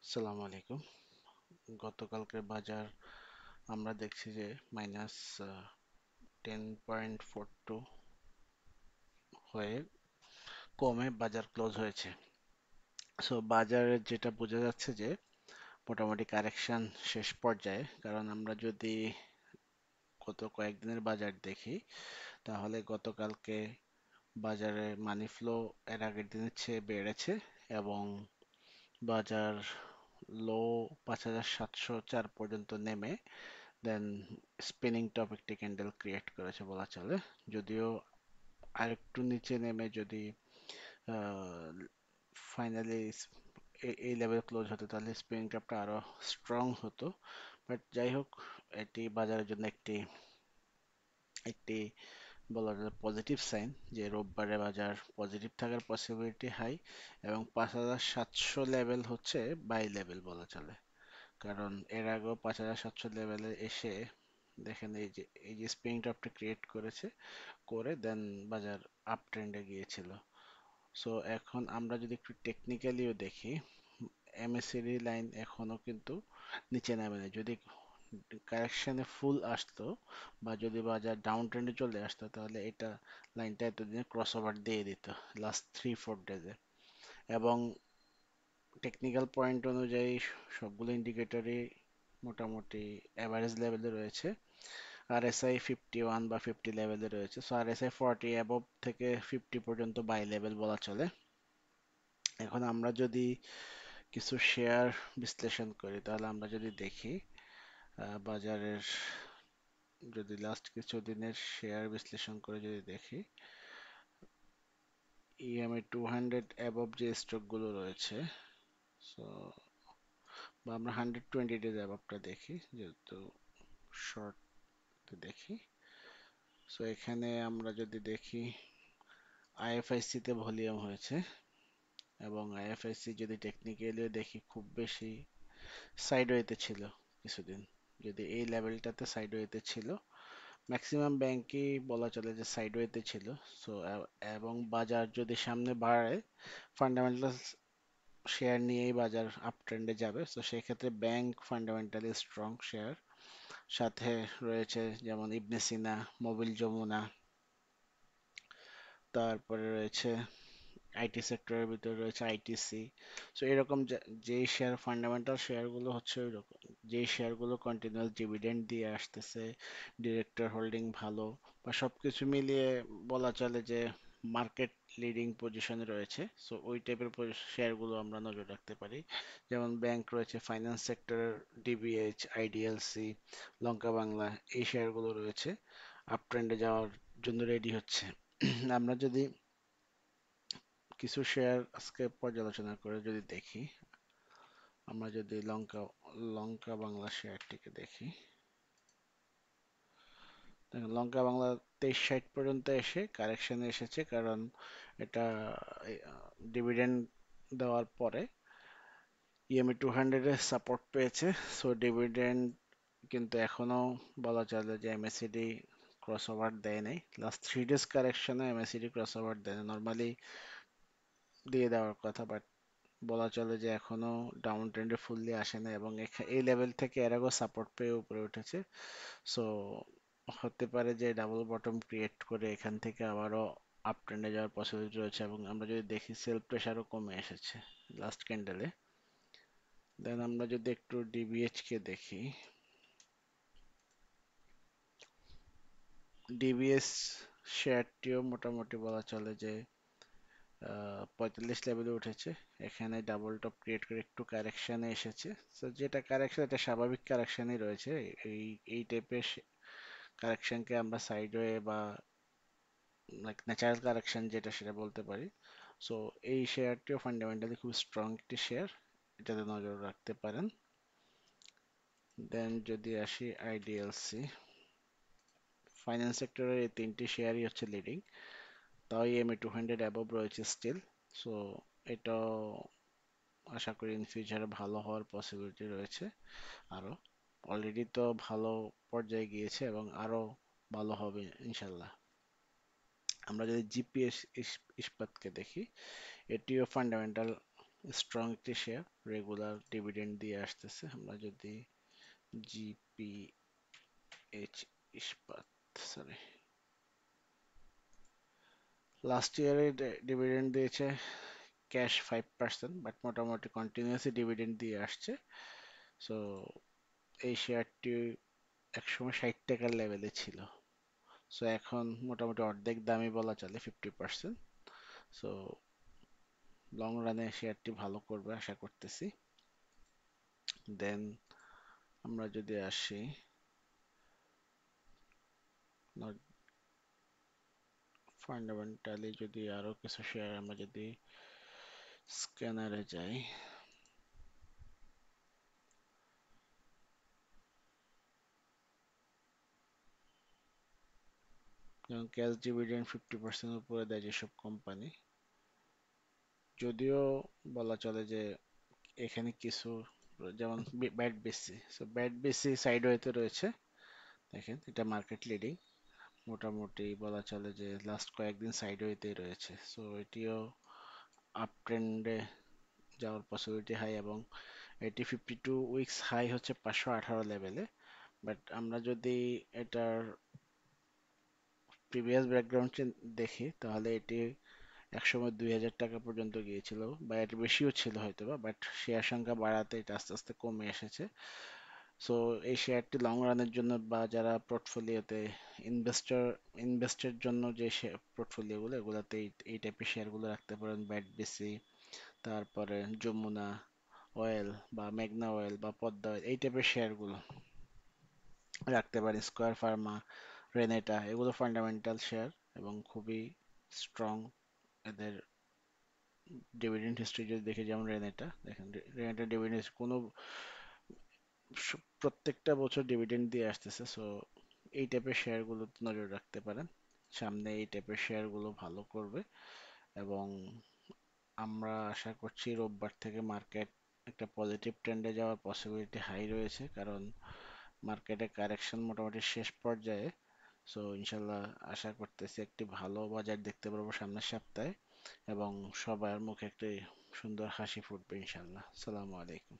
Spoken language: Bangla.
আসসালামু আলাইকুম। গতকালকের বাজার আমরা দেখছি যে মাইনাস 10.42 হয়ে কমে বাজার ক্লোজ হয়েছে। সো বাজারে যেটা বোঝা যাচ্ছে যে মোটামুটি কারেকশন শেষ পর্যায়ে, কারণ আমরা যদি গত কয়েকদিনের বাজার দেখি তাহলে গতকালকে বাজারে মানি ফ্লো এর আগের দিনের চেয়ে বেড়েছে এবং বাজার লো 5,704 পর্যন্ত নেমে দেন স্পিনিং টপ একটি ক্যান্ডেল ক্রিয়েট করেছে বলা চলে। যদিও আরেকটু নিচে নেমে যদি ফাইনালি এই লেভেল ক্লোজ হতো তাহলে স্পিনিং টপটা আরো স্ট্রং হতো। বাট যাই হোক, এটি বাজারের জন্য একটি একটি বলা যায় পজিটিভ সাইন যে রোববারে বাজার পজিটিভ থাকার পসিবিলিটি হাই এবং 5,700 লেভেল হচ্ছে বাই লেভেল বলা চলে। কারণ এর আগেও 5,700 লেভেলে এসে দেখেন এই যে স্প্রিং টপটা ক্রিয়েট করেছে, করে দেন বাজার আপ ট্রেন্ডে গিয়েছিল। সো এখন আমরা যদি একটু টেকনিক্যালিও দেখি, এমএসিডি লাইন এখনো কিন্তু নিচে নামে নাই। যদি কারেকশনে ফুল আসতো বা যদি বাজার ডাউন ট্রেন্ডে চলে আসতো তাহলে এটা লাইনটা এতদিনে ক্রস ওভার দিয়ে দিত লাস্ট 3-4 ডেজে। এবং টেকনিক্যাল পয়েন্ট অনুযায়ী সবগুলো ইন্ডিকেটরই মোটামুটি অ্যাভারেজ লেভেলে রয়েছে। আরএসআই 51 বা 50 লেভেলে রয়েছে। সো আরএসআই 40 অ্যাবভ থেকে 50 পর্যন্ত বাই লেভেল বলা চলে। এখন আমরা যদি কিছু শেয়ার বিশ্লেষণ করি তাহলে আমরা যদি দেখি বাজারের যদি লাস্ট কিছু দিনের শেয়ার বিশ্লেষণ করে যদি দেখি, ইএমএ 200 অ্যাবভ যে স্টকগুলো রয়েছে, সো বা আমরা 120 ডেজ অ্যাবভটা দেখি যেহেতু শর্ট দেখি। সো এখানে আমরা যদি দেখি আইএফআইসি তে ভলিউম হয়েছে এবং আইএফআইসি যদি টেকনিক্যালিও দেখি খুব বেশি সাইডওয়েতে ছিল কিছুদিন। যদি এই লেভেলটাতে সাইডওয়েতে ছিল, ম্যাক্সিমাম ব্যাংকই বলা চলে যে সাইডওয়েতে ছিল। সো এবং বাজার যদি সামনে বাড়ে, ফান্ডামেন্টাল শেয়ার নিয়েই বাজার আপ ট্রেন্ডে যাবে। সো সেক্ষেত্রে ব্যাংক ফান্ডামেন্টালি স্ট্রং শেয়ার, সাথে রয়েছে যেমন ইবনে সিনা, মোবিল যমুনা, তারপরে রয়েছে আইটি সেক্টরের ভিতরে রয়েছে আইটিসি। সো এরকম যেই শেয়ার ফান্ডামেন্টাল শেয়ারগুলো হচ্ছে ওই রকম, যেই শেয়ারগুলো কন্টিনিউয়াস ডিভিডেন্ড দিয়ে আসতেছে, ডিরেক্টর হোল্ডিং ভালো, বা সবকিছু মিলিয়ে বলা চলে যে মার্কেট লিডিং পজিশনে রয়েছে। সো ওই টাইপের শেয়ারগুলো আমরা নজর রাখতে পারি। যেমন ব্যাংক রয়েছে, ফাইন্যান্স সেক্টরের ডিবিএইচ, আইডিএলসি, লঙ্কা বাংলা, এই শেয়ারগুলো রয়েছে আপ ট্রেন্ডে যাওয়ার জন্য রেডি হচ্ছে। আমরা যদি কিছু শেয়ার আজকে পর্যালোচনা করে যদি দেখি, আমরা যদি লঙ্কা লঙ্কা বাংলা শেয়ারটিকে দেখি, দেখেন লঙ্কা বাংলা 2360 পর্যন্ত এসে কারেকশনে এসেছে, কারণ এটা ডিভিডেন্ড দেওয়ার পরে ইএমএ 200 এর সাপোর্ট পেয়েছে। সো ডিভিডেন্ড কিন্তু এখনো বলা চলে যে এমএসিডি ক্রস ওভার দেয় নাই। লাস্ট 3 ডেজ কারেকশনে এমএসিডি ক্রস ওভার দেয় না, নর্মালি দিয়ে দেওয়ার কথা, বাট বলা চলে যে এখনো ডাউন ট্রেন্ডে ফুললি আসে না এবং এই লেভেল থেকে এর আগেও সাপোর্ট পেয়ে উপরে উঠেছে। সো হতে পারে যে ডাবল বটম ক্রিয়েট করে এখান থেকে আবারও আপ ট্রেন্ডে যাওয়ার পসিবিলিটি রয়েছে। এবং আমরা যদি দেখি সেল প্রেশারও কমে এসেছে লাস্ট ক্যান্ডেলে। দেন আমরা যদি একটু ডিবিএইচ কে দেখি, ডিবিএস শেয়ারটিও মোটামুটি বলা চলে যে 45 লেভেলে উঠেছে। এখানে ডাবল টপ ক্রিয়েট করে একটু কারেকশনে এসেছে। তো যেটা কারেকশন, এটা স্বাভাবিক কারেকশনই রয়েছে। এই এই টাইপের কারেকশনকে আমরা সাইডওয়ে বা লাইক ন্যাচারাল কারেকশন যেটা সেটা বলতে পারি। সো এই শেয়ারটিও ফান্ডামেন্টালি খুব স্ট্রং একটি শেয়ার, এটাতে নজর রাখতে পারেন। দেন যদি আসি আইডিএলসি, ফাইন্যান্স সেক্টরের এই তিনটি শেয়ারই হচ্ছে লিডিং, তাও ইএমএ 200 অ্যাবভ রয়েছে স্টিল। সো এটাও আশা করি ইন ফিউচারে ভালো হওয়ার পসিবিলিটি রয়েছে আরো। অলরেডি তো ভালো পর্যায়ে গিয়েছে এবং আরো ভালো হবে ইনশাল্লাহ। আমরা যদি জিপিএস ইস্পাতকে দেখি, এটিও ফান্ডামেন্টাল স্ট্রং একটি শেয়ার, রেগুলার ডিভিডেন্ড দিয়ে আসতেছে। আমরা যদি জিপিএইচ ইস্পাত, সরি, লাস্ট ইয়ারে ডিভিডেন্ড দিয়েছে ক্যাশ 5%, বাট মোটামুটি কন্টিনিউয়াসলি ডিভিডেন্ড দিয়ে আসছে। সো এই শেয়ারটি একসময় 60 টাকার লেভেলে ছিল। সো এখন মোটামুটি অর্ধেক দামই বলা চলে, 50%। সো লং রানে শেয়ারটি ভালো করবে আশা করতেছি। দেন আমরা যদি আসি ফান্ডামেন্টালি, যদি আরো কিছু শেয়ার আমরা যদি স্ক্যানারে যাই, যেমন ক্যাশ ডিভিডেন্ড 50% উপরে দেয় যেসব কোম্পানি, যদিও বলা চলে যে এখানে কিছু, যেমন ব্যাট বেসি, সো ব্যাট বেসি সাইডওয়েতে রয়েছে। দেখেন এটা মার্কেট লিডিং, মোটামুটি বলা চলে যে লাস্ট কয়েকদিন সাইডওয়েতেই রয়েছে। সো এটিও আপ ট্রেন্ডে যাওয়ার পসিবিলিটি হাই, এবং এটি 52 উইকস হাই হচ্ছে 518 লেভেলে। বাট আমরা যদি এটার প্রিভিয়াস ব্যাকগ্রাউন্ড দেখি, তাহলে এটি একসময় 2000 টাকা পর্যন্ত গিয়েছিল, বা এর বেশিও ছিল হয়তোবা, বাট শেয়ার সংখ্যা বাড়াতে এটা আস্তে আস্তে কমে এসেছে। সো এই শেয়ারটি লং রানের জন্য, বা যারা পোর্টফোলিওতে ইনভেস্টের জন্য যে পোর্টফোলিওগুলো, এগুলোতে এই টাইপের শেয়ারগুলো রাখতে পারেন। ব্যাট বেসি, তারপরে যমুনা অয়েল বা মেঘনা অয়েল বা পদ্মা অয়েল, এই টাইপের শেয়ারগুলো রাখতে পারেন। স্কয়ার ফার্মা, রেনেটা, এগুলো ফান্ডামেন্টাল শেয়ার এবং খুবই স্ট্রং। এদের ডিভিডেন্ড হিস্ট্রি যদি দেখি, যেমন রেনেটা দেখেন, রেনেটা ডিভিডেন্ড কোনো প্রত্যেকটা বছর ডিভিডেন্ড দিয়ে আসতেছে। সো এই টাইপের শেয়ারগুলো নজর রাখতে পারেন, সামনে এই টাইপের শেয়ারগুলো ভালো করবে। এবং আমরা আশা করছি রোববার থেকে মার্কেট একটা পজিটিভ ট্রেন্ডে যাওয়ার পসিবিলিটি হাই রয়েছে, কারণ মার্কেটে কারেকশন মোটামুটি শেষ পর্যায়ে। সো ইনশাল্লাহ আশা করতেছি একটি ভালো বাজার দেখতে পারবো সামনের সপ্তাহে, এবং সবার মুখে একটি সুন্দর হাসি ফুটবে ইনশাল্লাহ। আসসালামু আলাইকুম।